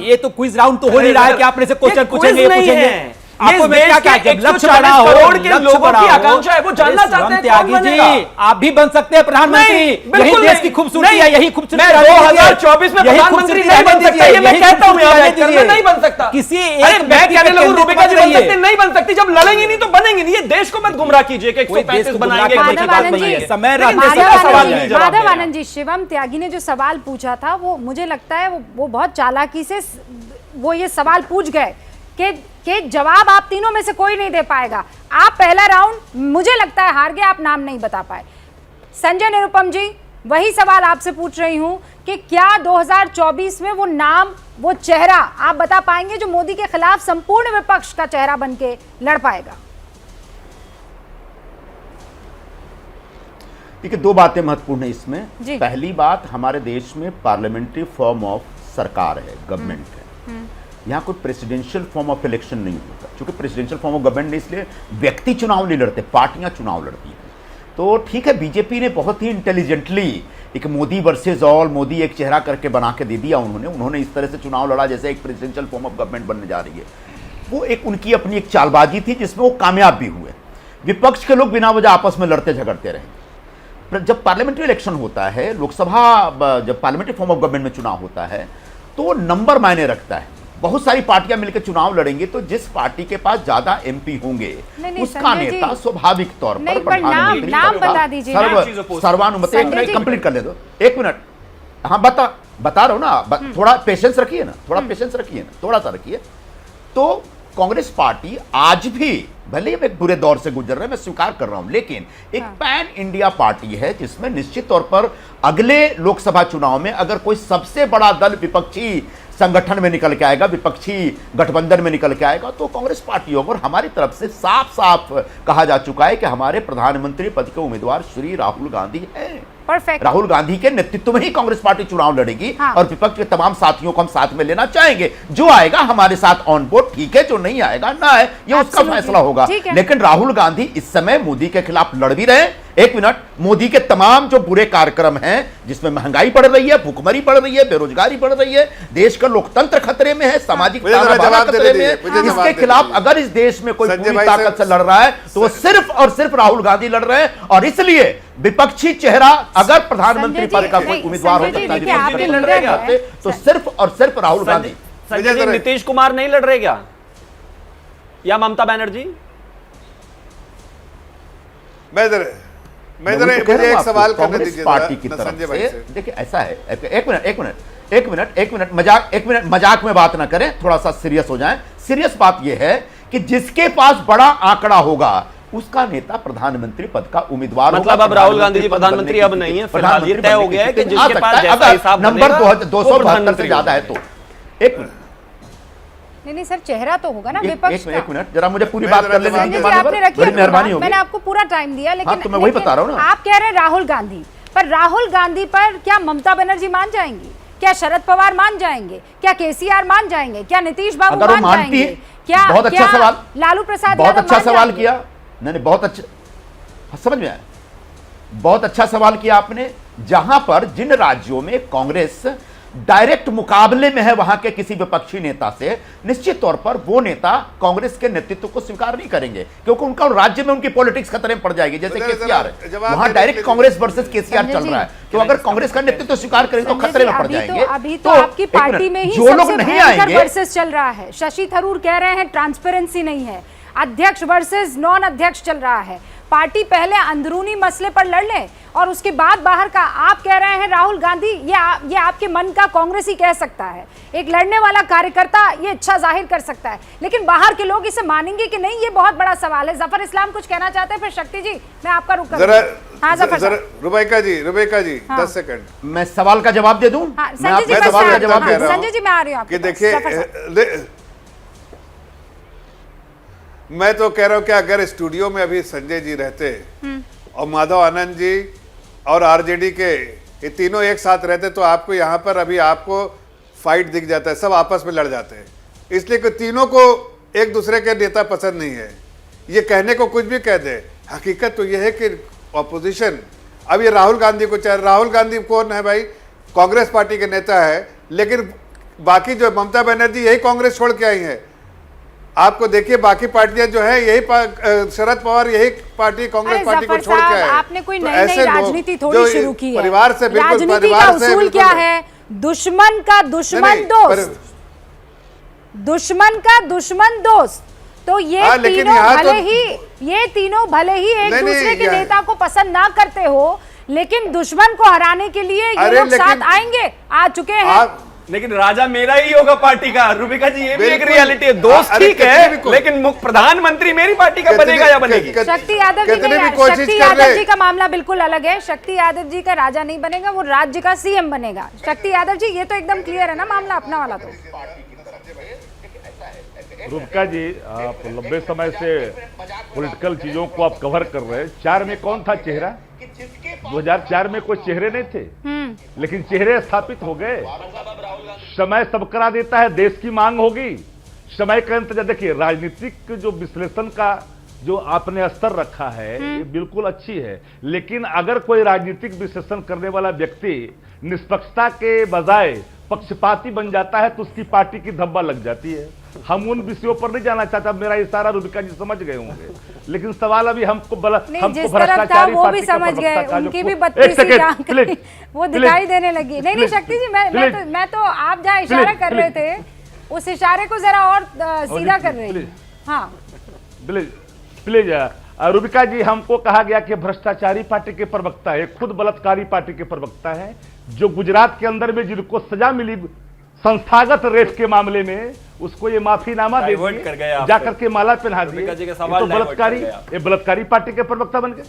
ये तो क्विज राउंड तो हो नहीं रहा है कि आपने से क्वेश्चन पूछेंगे। आपको मैं क्या क्या, जब लक्ष्य बड़ा हो, करोड़ के लोगों की आकांक्षा है, वो जानना चाहते हैं कौन बनेगा। आप भी बन सकते हैं प्रधानमंत्री, यही देश की खूबसूरती है, यही खूबसूरती। मैं 2024 में प्रधानमंत्री नहीं बन सकता, ये मैं कहता हूं, मैं नहीं बन सकता। किसी एक मैं कहने लगूं रूबिका जी बन सकते, नहीं बन सकती। जब लड़ेंगे नहीं तो बनेंगे नहीं। ये देश को मत गुमराह कीजिए कि 135 बनाएंगे। माधव आनंद जी, शिवम त्यागी ने जो सवाल पूछा था वो मुझे लगता है वो बहुत चालाकी से वो ये सवाल पूछ गए कि जवाब आप तीनों में से कोई नहीं दे पाएगा। आप पहला राउंड मुझे लगता है हार गए, आप नाम नहीं बता पाए। संजय निरुपम जी, वही सवाल आपसे पूछ रही हूं कि क्या 2024 में वो नाम, वो चेहरा आप बता पाएंगे जो मोदी के खिलाफ संपूर्ण विपक्ष का चेहरा बनके लड़ पाएगा? देखिए, दो बातें महत्वपूर्ण है इसमें। जी। पहली बात, हमारे देश में पार्लियामेंट्री फॉर्म ऑफ सरकार है, गवर्नमेंट है। यहाँ कोई प्रेसिडेंशियल फॉर्म ऑफ इलेक्शन नहीं होता, क्योंकि प्रेसिडेंशियल फॉर्म ऑफ गवर्नमेंट इसलिए व्यक्ति चुनाव नहीं लड़ते, पार्टियां चुनाव लड़ती हैं। तो ठीक है, बीजेपी ने बहुत ही इंटेलिजेंटली एक मोदी वर्सेस ऑल, मोदी एक चेहरा करके बना के दे दिया उन्होंने इस तरह से चुनाव लड़ा जैसे एक प्रेसिडेंशियल फॉर्म ऑफ गवर्नमेंट बनने जा रही है। वो एक उनकी अपनी एक चालबाजी थी जिसमें वो कामयाब भी हुए। विपक्ष के लोग बिना वजह आपस में लड़ते झगड़ते रहे। जब पार्लियामेंट्री इलेक्शन होता है, लोकसभा जब पार्लियामेंट्री फॉर्म ऑफ गवर्नमेंट में चुनाव होता है तो नंबर मायने रखता है। बहुत सारी पार्टियां मिलकर चुनाव लड़ेंगे तो जिस पार्टी के पास ज्यादा एमपी होंगे उसका नेता स्वाभाविक तौर पर प्रधानमंत्री सर्वानुमत। कंप्लीट कर ले दो, एक मिनट। हाँ बता रहा हूं ना, थोड़ा पेशेंस रखिए ना, थोड़ा सा रखिए। तो कांग्रेस पार्टी आज भी, भले हम एक बुरे दौर से गुजर रहे हैं, मैं स्वीकार कर रहा हूं, लेकिन एक पैन इंडिया पार्टी है जिसमें निश्चित तौर पर अगले लोकसभा चुनाव में अगर कोई सबसे बड़ा दल विपक्षी संगठन में निकल के आएगा, विपक्षी गठबंधन में निकल के आएगा, तो कांग्रेस पार्टी होगा। और हमारी तरफ से साफ साफ कहा जा चुका है कि हमारे प्रधानमंत्री पद के उम्मीदवार श्री राहुल गांधी हैं। परफेक्ट। राहुल गांधी के नेतृत्व में ही कांग्रेस पार्टी चुनाव लड़ेगी। हाँ। और विपक्ष के तमाम साथियों को हम साथ में लेना चाहेंगे। जो आएगा हमारे साथ ऑन बोर्ड, ठीक है, जो नहीं आएगा ना आए, ये उसका Absolutely। फैसला होगा। ठीक है। लेकिन राहुल गांधी इस समय मोदी के खिलाफ लड़ भी रहे। एक मिनट, मोदी के तमाम जो बुरे कार्यक्रम हैं, जिसमें महंगाई बढ़ रही है, भूखमरी बढ़ रही है, बेरोजगारी बढ़ रही है, देश का लोकतंत्र खतरे में है, सामाजिक मुझे जरा तानाबाना जवाब खतरे देने में है। दीजिए, मुझे जवाब इसके देने खिलाफ दीजिए। अगर इस देश में कोई संजय पूरी भाई ताकत से से- लड़ रहा है तो वो सिर्फ और सिर्फ राहुल गांधी लड़ रहे हैं। और इसलिए विपक्षी चेहरा अगर प्रधानमंत्री संजय पद जी, का कोई नहीं, उम्मीदवार हो संजय जी, सकता है देखिए, आप जिसमें लड़ लड़ रहे रहे हैं। हैं, तो सिर्फ और सिर्फ राहुल गांधी। संजय जी, जरा- नीतीश कुमार नहीं लड़ रहे क्या, या ममता बनर्जी? मैं तो कह रहा मुझे हूं एक आपको, सवाल करने कांग्रेस दीजिए पार्टी जरा, की न तरफ संजय भाई से से। देखिए ऐसा है, एक मिनट मजाक में बात ना करें, थोड़ा सा सीरियस हो जाएं। सीरियस बात यह है कि जिसके पास बड़ा आंकड़ा होगा उसका नेता प्रधानमंत्री पद का उम्मीदवार मतलब होगा। अब राहुल गांधी जी पद प्रधानमंत्री बनने अब की नहीं है, स्थिति- फिलहाल ये तय हो गया है कि आ जिसके सकता पास है, जैसा अगर हिसाब नंबर बनेगा, वो 272 प्रधानमंत्री से ज्यादा है तो। एक मिनट, नहीं सर, चेहरा तो होगा ना एक विपक्ष का। मिनट, जरा मुझे पूरी मैं बात जरा कर लेने जवाब संजय दीजिए, जी, आपने रखी बड़ी है मेहरबानी बात, होगी। मैंने आपको पूरा टाइम दिया, लेकिन हाँ, तो मैं वही लेकिन बता रहा हूं ना। आप कह रहे हैं राहुल गांधी, पर राहुल गांधी पर क्या ममता बनर्जी मान जाएंगी? क्या शरद पवार मान जाएंगे? क्या केसीआर मान जाएंगे? क्या नीतीश बाबू अगर वो मान मानती जाएंगे? है, क्या बहुत अच्छा क्या सवाल, लालू प्रसाद बहुत यादव अच्छा मान सवाल जाएंगे? किया। नहीं, बहुत अच्छा, समझ में आया, बहुत अच्छा सवाल किया आपने। जहां पर जिन राज्यों में कांग्रेस डायरेक्ट मुकाबले में है वहां के किसी विपक्षी नेता से, निश्चित तौर पर वो नेता कांग्रेस के नेतृत्व को स्वीकार नहीं करेंगे, क्योंकि उनका राज्य में उनकी पॉलिटिक्स खतरे में पड़ जाएगी। जैसे जरा- केसीआर है, जवाब वहां देने डायरेक्ट के लिए- कांग्रेस वर्सेस केसीआर संजय चल जी, रहा है, तो अगर कांग्रेस का नेतृत्व स्वीकार करें तो संजय खतरे जी, में पड़ अभी जाएंगे। अभी तो आपकी एक मिनट, पार्टी में ही जो लोग सबसे नहीं भयंकर आएंगे, वर्सेस चल रहा है। शशि थरूर कह रहे हैं ट्रांसपेरेंसी नहीं है, अध्यक्ष वर्सेस नॉन अध्यक्ष चल रहा है। पार्टी पहले अंदरूनी मसले पर लड़ ले और उसके बाद बाहर का। आप कह रहे हैं राहुल गांधी, ये आपके मन का कांग्रेस ही कह सकता है। एक लड़ने वाला कार्यकर्ता ये इच्छा जाहिर कर सकता है, लेकिन बाहर के लोग इसे मानेंगे कि नहीं, ये बहुत बड़ा सवाल है। जफर इस्लाम कुछ कहना चाहते हैं, फिर शक्ति जी मैं आपका रुक जरा हाँ जफर जरा साहब। रुबैका जी हाँ। 10 सेकंड। मैं सवाल का जवाब दे दूं। हाँ, मैं संजय जी, आपके बस सवाल का आप- जवाब हाँ, दे रहा हूं संजय जी मैं आ रही हूँ आपके कि पास। देखिए, जफर साहब। मैं तो कह रहा हूं कि अगर स्टूडियो में अभी संजय जी रहते और माधव आनंद जी और आरजेडी के ये तीनों एक साथ रहते तो आपको यहाँ पर अभी आपको फाइट दिख जाता है, सब आपस में लड़ जाते हैं। इसलिए कि तीनों को एक दूसरे के नेता पसंद नहीं है। ये कहने को कुछ भी कह दे, हकीकत तो ये है कि ऑपोजिशन अब ये राहुल गांधी को चाहे, राहुल गांधी कौन है भाई, कांग्रेस पार्टी के नेता है, लेकिन बाकी जो ममता बनर्जी यही कांग्रेस छोड़ के आई है। आपको देखिए बाकी पार्टियां जो है यही शरद पवार यही पार्टी कांग्रेस अरे पार्टी को जफर छोड़ के साहब, आए। आपने कोई तो नई ऐसे नई लोग राजनीति जो थोड़ी शुरू की है। परिवार से बिल्कुल राजनीति का परिवार से उसूल बिल्कुल क्या है? दुश्मन का दुश्मन नहीं, दोस्त, दुश्मन का दुश्मन दोस्त। तो ये हाँ, लेकिन तीनों यहाँ तो- भले ही ये तीनों भले ही एक नहीं, दूसरे के यहाँ- नेता को पसंद ना करते हो, लेकिन दुश्मन को हराने के लिए ये अरे लोग साथ लेकिन- आएंगे, आ चुके हैं। आप लेकिन राजा मेरा ही होगा पार्टी का, रुबिका जी, ये भी एक बिल्कुल। रियलिटी है। दोस्त अरे ठीक कितने है, भी को- लेकिन प्रधानमंत्री मेरी पार्टी का बनेगा या बनेगी? शक्ति यादव जी कितने नहीं, भी कोशिश शक्ति कर यादव ले। जी का मामला बिल्कुल अलग है। शक्ति यादव जी का राजा नहीं बनेगा, वो राज्य का सीएम बनेगा। शक्ति यादव जी, ये तो एकदम क्लियर है ना मामला अपना वाला। तो रुबिका जी, आप लंबे समय से पॉलिटिकल चीजों को आप कवर कर रहे हैं। 4 में कौन था चेहरा? 2004 में कोई चेहरे नहीं थे, लेकिन चेहरे स्थापित हो गए। समय सब करा देता है, देश की मांग होगी, समय का इंतजार। देखिए, राजनीतिक जो विश्लेषण का जो आपने स्तर रखा है ये बिल्कुल अच्छी है, लेकिन अगर कोई राजनीतिक विश्लेषण करने वाला व्यक्ति निष्पक्षता के बजाय पक्षपाती बन जाता है तो उसकी पार्टी की धब्बा लग जाती है। हम उन विषयों पर नहीं जाना चाहता, मेरा इशारा रुबिका जी समझ गए होंगे, लेकिन सवाल अभी हमको नहीं, जिस तरफ था वो भी समझ गए, उनकी भी 32 आंख वो दिखाई देने लगी। नहीं नहीं शक्ति जी, मैं तो आप जहाँ इशारा कर रहे थे उस इशारे को जरा और सीधा कर रहे हैं। हाँ प्लीज रुबिका जी, हमको कहा गया कि भ्रष्टाचारी पार्टी के प्रवक्ता है, खुद बलात्कारी पार्टी के प्रवक्ता है, जो गुजरात के अंदर में जिनको सजा मिली संस्थागत रेप के मामले में, उसको ये माफीनामा दे डाइवर्ट कर गए दिए, आप जाकर के माला पहना दिए। रुबिका जी का ये सवाल तो डाइवर्ट बलात्कारी, कर गए आप। ये बलात्कारी पार्टी के प्रवक्ता बन गए।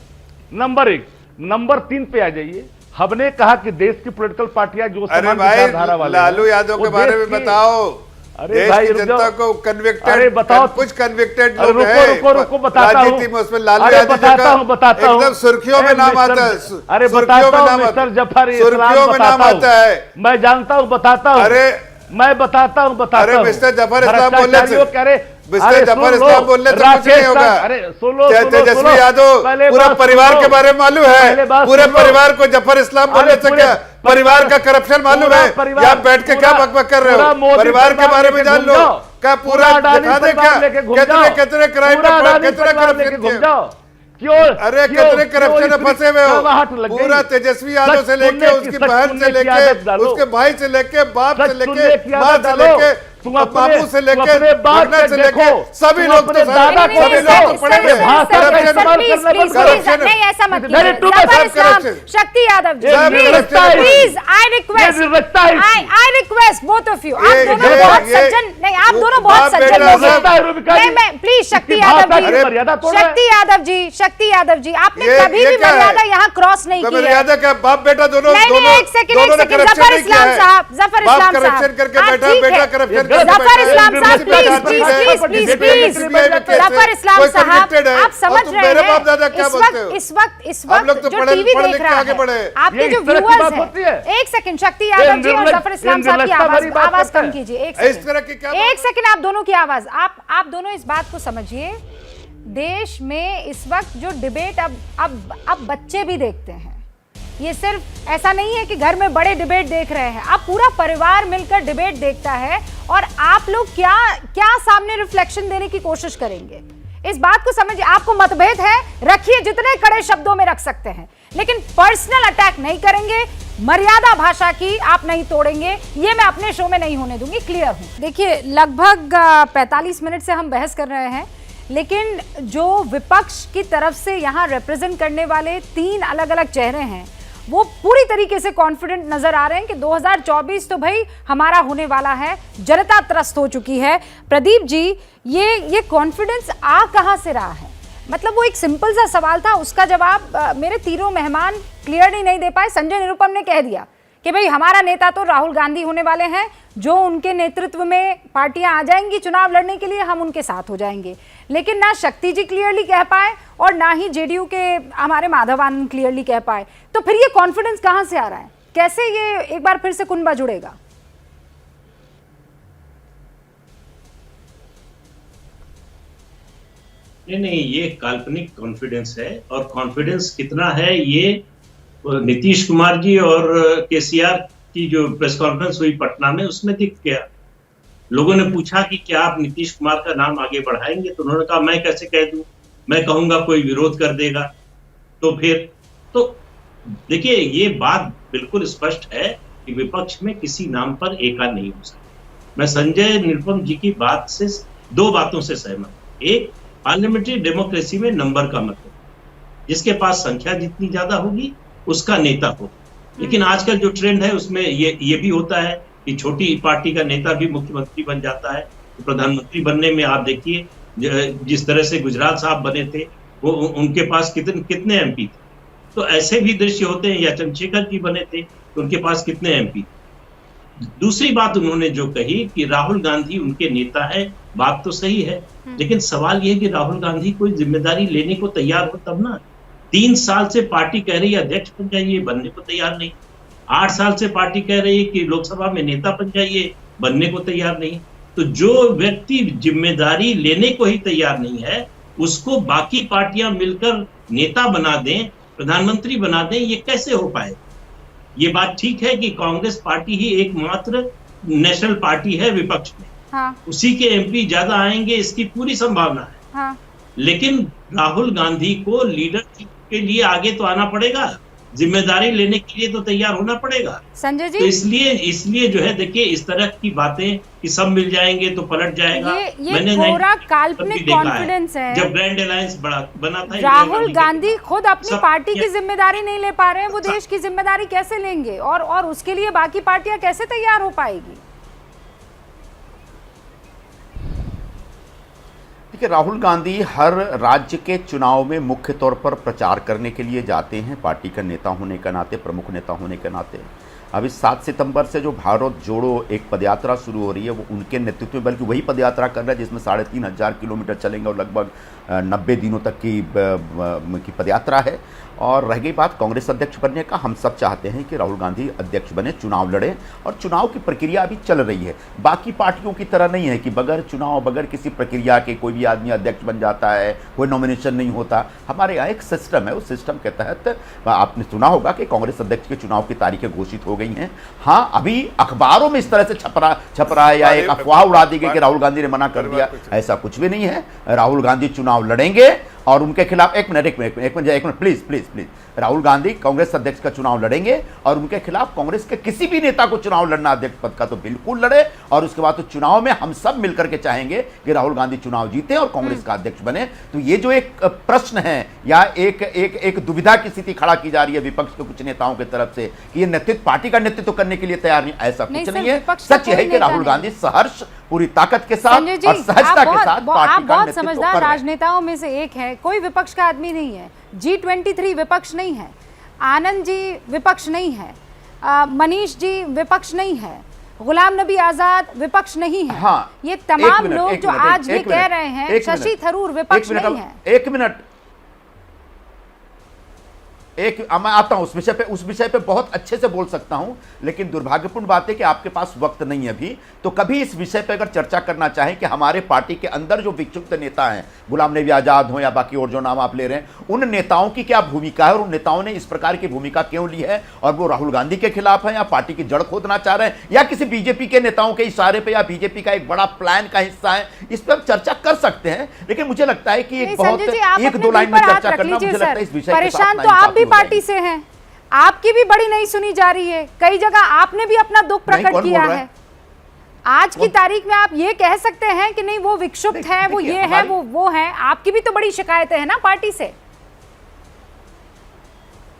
नंबर 1। नंबर 3 पे आ जाइए। हमने कहा कि देश की पॉलिटिकल पार्टियां जो अरे समान भाई विचारधारा वाले लालू हैं, यादव वो के बारे देश में की- बताओ। अरे देश भाई की रुक जनता जाओ। को अरे कन्विक्टेड, बताओ। कुछ कन्विक्टेड अरे लोग रुको बताता हूँ। राजनीति में, उसमें लालू अरे यादव जी बताता का हूँ एकदम सुर्खियों में नाम आता है। अरे सुर्खियों में बताता हूँ नाम मिस्टर आता- जफर सुर्खियों में नाम आता है। मैं जानता हूँ, बताता हूँ। अरे मैं बताता हूँ अरे मिस्टर जफर इस्लाम बोलने से, भ्रष्टाचारियों कह रहे, मिस्टर अरे जफर सुन लो, इस्लाम बोलने से कुछ राकेश नहीं होगा। साहब, अरे सुनो तेजस्वी यादव पहले पूरा बात परिवार सुनो। के बारे में मालूम पहले है, बात पूरे सुनो। परिवार को जफर इस्लाम बोलने अरे से पूरे क्या परिवार का करप्शन मालूम पूरा है? परिवार- या आप बैठ के क्या पूरा- बकबक कर रहे पूरा हो? मोदी परिवार के बारे में लेके जान घूम लो, जाओ। क्या पूरा अडानी दिखा दे, परिवार क्या लेके घूम कितने जाओ। कितने क्राइम पूरा अडानी कितने परिवार लेके घूम करप्शन जाओ। क्यों? अरे क्यों? कितने क्यों करप्शन में इतनी फंसे हुए कड़वाहट हो? लग गई? पूरा तेजस्वी यादव सच से लेके सुनने की- उसकी सच बहन सुनने से की लेके आदत डालो। उसके भाई से लेके बाप सच से सुनने लेके की माँ आदत से डालो। लेके तुम अपने- बाबू से तुम लेके अपने बाप भगना पे से लेके देखो। सभी तुम लोग अपने तो दादा सभी को लोग देखो। तो पड़े हुए हैं। भाषा का Corruption- इस्तेमाल करने पर corruption- नहीं ऐसा मत नहीं, कीजिए। too much Zafar of Islam, corruption. शक्ति यादव जी, सब corruption है। प्लीज आई रिक्वेस्ट, ये निर्लजता है इसकी। I request both of you. आप ये- दोनों ये- बहुत ये- सज्जन, नहीं आप दोनों बाप बहुत सज्जन बेटा लोग सब- हैं। रुबिका नहीं जी, मैं प्लीज शक्ति इसकी यादव भाषा जी, की मर्यादा तोड़ रहे हैं। शक्ति यादव जी, आपने ये- कभी ये भी क्या है? मर्यादा यहाँ क्रॉस नहीं तो की है। मर्यादा क्या, बाप बेटा दोनों नहीं, दोनों एक सेकंड, दोनों ने एक सेकंड, corruption जफर नहीं किया इस्लाम है। साहब, जफर बाप इस्लाम corruption साहब, करके हाँ, बैठा, ठीक बेटा है। corruption जफर करके बैठा है। इस्लाम साहब, किसी का प्लीज, जाति प्लीज, है, प्लीज, प्लीज, किसी का प्लीज। CBI में केस है, जफर इस्लाम कोई साहब, convicted है, आप समझ और तुम रहे मेरे हैं, बाप दादा क्या बोलते हो? इस वक्त हम लोग तो जो पढ़े- टीवी पढ़े देख लिख के रहा आगे बढ़े है, हैं। आपके ये जो इस तरह की व्यूअर्स बात होती है। हैं, एक सेकंड, शक्ति यादव जी और जफर इस्लाम साहब की निर्लजता भरी बात आवाज करते कम हैं। कीजिए। एक इस तरह की क्या सेकंड, बात एक सेकंड, आप दोनों की आवाज, आप दोनों इस बात को समझिए। देश में इस वक्त जो डिबेट अब बच्चे भी देखते हैं। ये सिर्फ ऐसा नहीं है कि घर में बड़े डिबेट देख रहे हैं, अब पूरा परिवार मिलकर डिबेट देखता है और आप लोग क्या क्या सामने रिफ्लेक्शन देने की कोशिश करेंगे, इस बात को समझिए। आपको मतभेद है, रखिए, जितने कड़े शब्दों में रख सकते हैं, लेकिन पर्सनल अटैक नहीं करेंगे। मर्यादा भाषा की आप नहीं तोड़ेंगे, ये मैं अपने शो में नहीं होने दूंगी, क्लियर हूं। देखिए, लगभग 45 मिनट से हम बहस कर रहे हैं, लेकिन जो विपक्ष की तरफ से यहाँ रिप्रेजेंट करने वाले 3 अलग अलग चेहरे हैं, वो पूरी तरीके से कॉन्फिडेंट नजर आ रहे हैं कि 2024 तो भाई हमारा होने वाला है, जनता त्रस्त हो चुकी है। प्रदीप जी, ये कॉन्फिडेंस आ कहां से रहा है? मतलब वो एक सिंपल सा सवाल था, उसका जवाब मेरे तीनों मेहमान क्लियरली नहीं दे पाए। संजय निरुपम ने कह दिया कि भाई हमारा नेता तो राहुल गांधी होने वाले हैं, जो उनके नेतृत्व में पार्टियां आ जाएंगी चुनाव लड़ने के लिए, हम उनके साथ हो जाएंगे। लेकिन ना शक्ति जी क्लियरली कह पाए और ना ही जेडीयू के हमारे माधव आनंद क्लियरली कह पाए। तो फिर ये कॉन्फिडेंस कहां से आ रहा है? कैसे ये एक बार फिर से कुनबा जुड़ेगा? नहीं, ये काल्पनिक कॉन्फिडेंस है। और कॉन्फिडेंस कितना है ये नीतीश कुमार जी और केसीआर की जो प्रेस कॉन्फ्रेंस हुई पटना में, उसमें दिख गया। लोगों ने पूछा कि क्या आप नीतीश कुमार का नाम आगे बढ़ाएंगे, तो उन्होंने कहा मैं कैसे कह दूं, मैं कहूंगा कोई विरोध कर देगा। तो फिर तो देखिए, ये बात बिल्कुल स्पष्ट है कि विपक्ष में किसी नाम पर एका नहीं हो सकता। मैं संजय निरुपम जी की बात से 2 बातों से सहमत हूं। एक, पार्लियामेंट्री डेमोक्रेसी में नंबर का मतलब, जिसके पास संख्या जितनी ज्यादा होगी उसका नेता हो। लेकिन आजकल जो ट्रेंड है उसमें ये भी होता है कि छोटी पार्टी का नेता भी मुख्यमंत्री बन जाता है। तो प्रधानमंत्री बनने में आप देखिए, जिस तरह से गुजरात साहब बने थे, वो उनके पास कितने एमपी थे। तो ऐसे भी दृश्य होते हैं। या चंद्रशेखर जी बने थे तो उनके पास कितने एमपी थे। दूसरी बात उन्होंने जो कही कि राहुल गांधी उनके नेता है, बात तो सही है, लेकिन सवाल यह है कि राहुल गांधी कोई जिम्मेदारी लेने को तैयार हो तब ना। 3 साल से पार्टी कह रही है अध्यक्ष बन जाइए, बनने को तैयार नहीं। 8 साल से पार्टी कह रही है कि लोकसभा में नेता बन जाइए, बनने को तैयार नहीं। तो जो व्यक्ति जिम्मेदारी लेने को ही तैयार नहीं है, उसको बाकी पार्टियां मिलकर नेता बना दें, प्रधानमंत्री बना दें, ये कैसे हो पाए? ये बात ठीक है कि कांग्रेस पार्टी ही एकमात्र नेशनल पार्टी है विपक्ष में, हाँ, उसी के एमपी ज्यादा आएंगे, इसकी पूरी संभावना है। हाँ। लेकिन राहुल गांधी को लीडरशिप के लिए आगे तो आना पड़ेगा, जिम्मेदारी लेने के लिए तो तैयार होना पड़ेगा। संजय जी, तो इसलिए जो है, देखिए, इस तरह की बातें कि सब मिल जाएंगे तो पलट जाएगा, ये मैंने थोड़ा नहीं काल्पनिक कभी देखा कॉन्फिडेंस है। जब ग्रैंड अलायंस बना था, राहुल गांधी खुद अपनी सब- पार्टी की जिम्मेदारी नहीं ले पा रहे हैं, वो देश की जिम्मेदारी कैसे लेंगे? और उसके लिए बाकी पार्टियां कैसे तैयार हो पाएगी? देखिए, राहुल गांधी हर राज्य के चुनाव में मुख्य तौर पर प्रचार करने के लिए जाते हैं, पार्टी का नेता होने के नाते, प्रमुख नेता होने के नाते। अभी 7 सितंबर से जो भारत जोड़ो एक पदयात्रा शुरू हो रही है, वो उनके नेतृत्व में, बल्कि वही पदयात्रा कर रहा है जिसमें 3,500 किलोमीटर चलेंगे और लगभग 90 दिनों तक की पदयात्रा है। और रह गई बात कांग्रेस अध्यक्ष बनने का, हम सब चाहते हैं कि राहुल गांधी अध्यक्ष बने, चुनाव लड़े, और चुनाव की प्रक्रिया अभी चल रही है। बाकी पार्टियों की तरह नहीं है कि बगैर चुनाव, बगैर किसी प्रक्रिया के कोई भी आदमी अध्यक्ष बन जाता है, कोई नॉमिनेशन नहीं होता। हमारे यहाँ एक सिस्टम है, उस सिस्टम के तहत आपने सुना होगा कि कांग्रेस अध्यक्ष के चुनाव की तारीखें घोषित हो गई हैं। हाँ, अभी अखबारों में इस तरह से छप रहा है या एक अफवाह उड़ा दी गई कि राहुल गांधी ने मना कर दिया, ऐसा कुछ भी नहीं है। राहुल गांधी चुनाव लड़ेंगे और उनके खिलाफ एक मिनट प्लीज राहुल गांधी कांग्रेस अध्यक्ष का चुनाव लड़ेंगे और उनके खिलाफ कांग्रेस के किसी भी नेता को चुनाव लड़ना अध्यक्ष पद का तो बिल्कुल लड़े, और उसके बाद तो चुनाव में हम सब मिलकर के चाहेंगे कि राहुल गांधी चुनाव जीते और कांग्रेस का अध्यक्ष बने। तो ये जो एक प्रश्न है या एक दुविधा की स्थिति खड़ा की जा रही है विपक्ष के कुछ नेताओं की तरफ से कि ये नेतृत्व, पार्टी का नेतृत्व करने के लिए तैयार नहीं, ऐसा कुछ नहीं है। सच है कि राहुल गांधी सहर्ष पूरी ताकत के साथ और सहजता के साथ पार्टी का नेतृत्व समझदार राजनेताओं में से एक है, कोई विपक्ष का आदमी नहीं है। G23 विपक्ष नहीं है, आनंद जी विपक्ष नहीं है, मनीष जी विपक्ष नहीं है, गुलाम नबी आजाद विपक्ष नहीं है। हाँ, ये तमाम लोग जो आज ये कह रहे हैं शशि थरूर विपक्ष नहीं है। एक मिनट, मैं आता हूं उस विषय पे बहुत अच्छे से बोल सकता हूं, लेकिन दुर्भाग्यपूर्ण बात है कि आपके पास वक्त नहीं है अभी। तो कभी इस विषय पे अगर चर्चा करना चाहें कि हमारे पार्टी के अंदर जो विक्षुब्ध नेता हैं, गुलाम नबी आजाद हो या बाकी और जो नाम आप ले रहे हैं, उन नेताओं की क्या भूमिका है और उन नेताओं ने इस प्रकार की भूमिका क्यों ली है, और वो राहुल गांधी के खिलाफ है या पार्टी की जड़ खोदना चाह रहे हैं या किसी बीजेपी के नेताओं के इशारे पर या बीजेपी का एक बड़ा प्लान का हिस्सा है, इस पर आप चर्चा कर सकते हैं। लेकिन मुझे लगता है कि एक बहुत 1-2 लाइन में चर्चा करना, मुझे लगता है इस विषय परेशान तो आप भी पार्टी से हैं, आपकी भी बड़ी नहीं सुनी जा रही है, कई जगह आपने भी अपना दुख प्रकट किया है। आज की तारीख में आप ये कह सकते हैं कि नहीं वो विक्षुब्ध है, वो ये है, वो है, आपकी भी तो बड़ी शिकायतें हैं ना पार्टी से।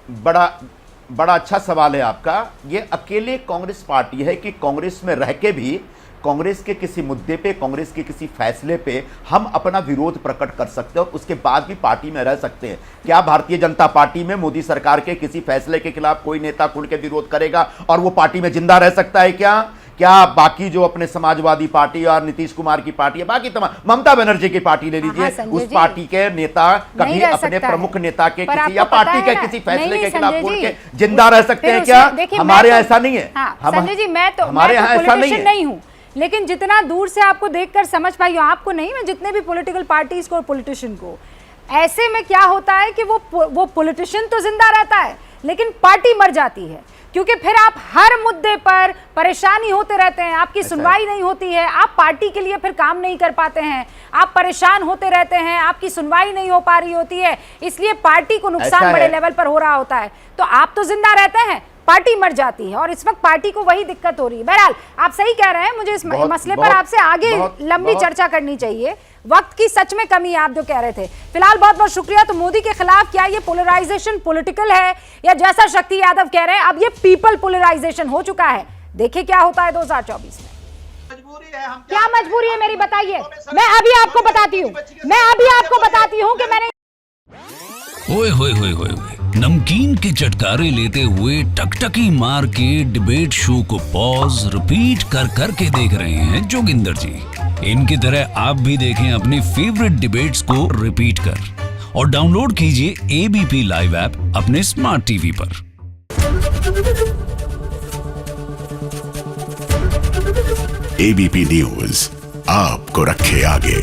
बड़ा अच्छा सवाल है आपका। ये अकेले कांग्रेस पार्टी है कि कांग्रेस में रह के भी कांग्रेस के किसी मुद्दे पे, कांग्रेस के किसी फैसले पे हम अपना विरोध प्रकट कर सकते हैं और उसके बाद भी पार्टी में रह सकते हैं। क्या भारतीय जनता पार्टी में मोदी सरकार के किसी फैसले के खिलाफ कोई नेता खुल के विरोध करेगा और वो पार्टी में जिंदा रह सकता है? क्या बाकी जो अपने समाजवादी पार्टी और नीतीश कुमार की पार्टी है, बाकी तमाम, ममता बनर्जी की पार्टी ले लीजिए, उस पार्टी के नेता कभी अपने प्रमुख नेता के किसी या पार्टी के किसी फैसले के खिलाफ बोल के जिंदा रह सकते हैं क्या? हमारे यहाँ ऐसा नहीं है। संजय जी, मैं तो हमारे यहाँ ऐसा नहीं हूँ, लेकिन जितना दूर से आपको देखकर समझ पाई हूँ, आपको नहीं, मैं जितने भी पॉलिटिकल पार्टीज को और पॉलिटिशियन को, ऐसे में क्या होता है कि वो पॉलिटिशियन तो जिंदा रहता है लेकिन पार्टी मर जाती है, क्योंकि फिर आप हर मुद्दे पर परेशानी होते रहते हैं, आपकी सुनवाई नहीं होती है, आप पार्टी के लिए फिर काम नहीं कर पाते हैं, आप परेशान होते रहते हैं, आपकी सुनवाई नहीं हो पा रही होती है, इसलिए पार्टी को नुकसान बड़े लेवल पर हो रहा होता है। तो आप तो जिंदा रहते हैं, पार्टी मर जाती है, और इस वक्त पार्टी को वही दिक्कत हो रही है। बहरहाल आप सही कह रहे हैं, मुझे इस मसले पर आपसे आगे लंबी चर्चा करनी चाहिए, वक्त की सच में कमी है आप जो कह रहे थे। फिलहाल बहुत बहुत शुक्रिया। तो मोदी के खिलाफ क्या ये पोलराइजेशन पॉलिटिकल है या जैसा शक्ति यादव कह रहे हैं अब ये पीपल पोलराइजेशन हो चुका है? देखिए क्या होता है 2024 में। क्या मजबूरी है मेरी, बताइए। मैं अभी आपको बताती हूँ कि मैंने ओए होए होए होए नमकीन के चटकारे लेते हुए टकटकी मार के डिबेट शो को पॉज रिपीट कर करके देख रहे हैं जोगिंदर जी। इनकी तरह आप भी देखें अपनी फेवरेट डिबेट्स को रिपीट कर और डाउनलोड कीजिए एबीपी लाइव ऐप अपने स्मार्ट टीवी पर। एबीपी न्यूज आपको रखे आगे।